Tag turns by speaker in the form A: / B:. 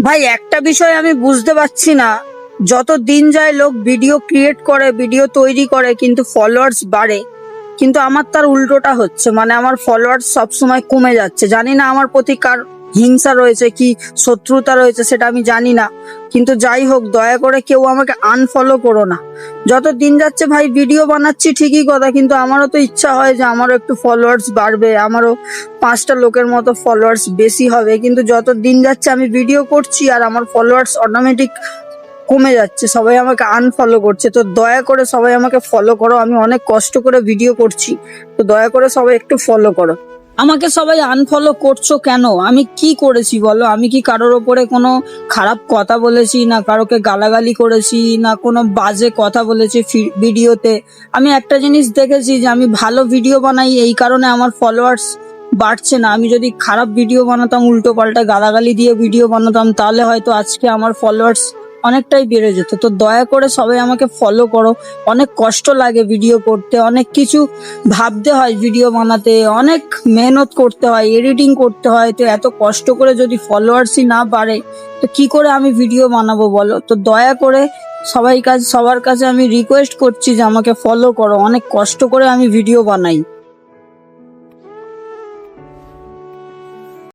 A: ভাই একটা বিষয় আমি বুঝতে পারছি না, যত দিন যায় লোক ভিডিও ক্রিয়েট করে, ভিডিও তৈরি করে, কিন্তু ফলোয়ার্স বাড়ে, কিন্তু আমার তার উল্টোটা হচ্ছে। মানে আমার ফলোয়ার্স সবসময় কমে যাচ্ছে। জানি না আমার প্রতি কার হিংসা রয়েছে কি শত্রুতা রয়েছে, সেটা আমি জানি না, কিন্তু যাই হোক, দয়া করে কেউ আমাকে আনফলো করো না। যত দিন যাচ্ছে ভাই, ভিডিও বানাচ্ছি ঠিকই কথা, কিন্তু আমারও তো ইচ্ছা হয় যে আমারও একটু ফলোয়ার্স বাড়বে, আমারও 5টা লোকের মতো ফলোয়ার্স বেশি হবে, কিন্তু যত দিন যাচ্ছে আমি ভিডিও করছি আর আমার ফলোয়ার্স অটোমেটিক কমে যাচ্ছে, সবাই আমাকে আনফলো করছে। তো দয়া করে সবাই আমাকে ফলো করো, আমি অনেক কষ্ট করে ভিডিও করছি, তো দয়া করে সবাই একটু ফলো করো। আমাকে সবাই আনফলো করছো কেন? আমি কি করেছি বলো? আমি কি কারোর ওপরে কোনো খারাপ কথা বলেছি? না কারোকে গালাগালি করেছি, না কোনো বাজে কথা বলেছি ভিডিওতে? আমি একটা জিনিস দেখেছি যে আমি ভালো ভিডিও বানাই, এই কারণে আমার ফলোয়ার্স বাড়ছে না। আমি যদি খারাপ ভিডিও বানাতাম, উল্টো পাল্টা গালাগালি দিয়ে ভিডিও বানাতাম, তাহলে হয়তো আজকে আমার ফলোয়ার্স অনেকটাই বেড়ে যেত। তো দয়া করে সবাই আমাকে ফলো করো। অনেক কষ্ট লাগে ভিডিও করতে, অনেক কিছু ভাবতে হয় ভিডিও বানাতে, অনেক মেহনত করতে হয়, এডিটিং করতে হয়। তো এত কষ্ট করে যদি ফলোয়ার্সই না বাড়ে, তো কি করে আমি ভিডিও বানাবো বলো? তো দয়া করে সবার কাছে আমি রিকোয়েস্ট করছি যে আমাকে ফলো করো। অনেক কষ্ট করে আমি ভিডিও বানাই।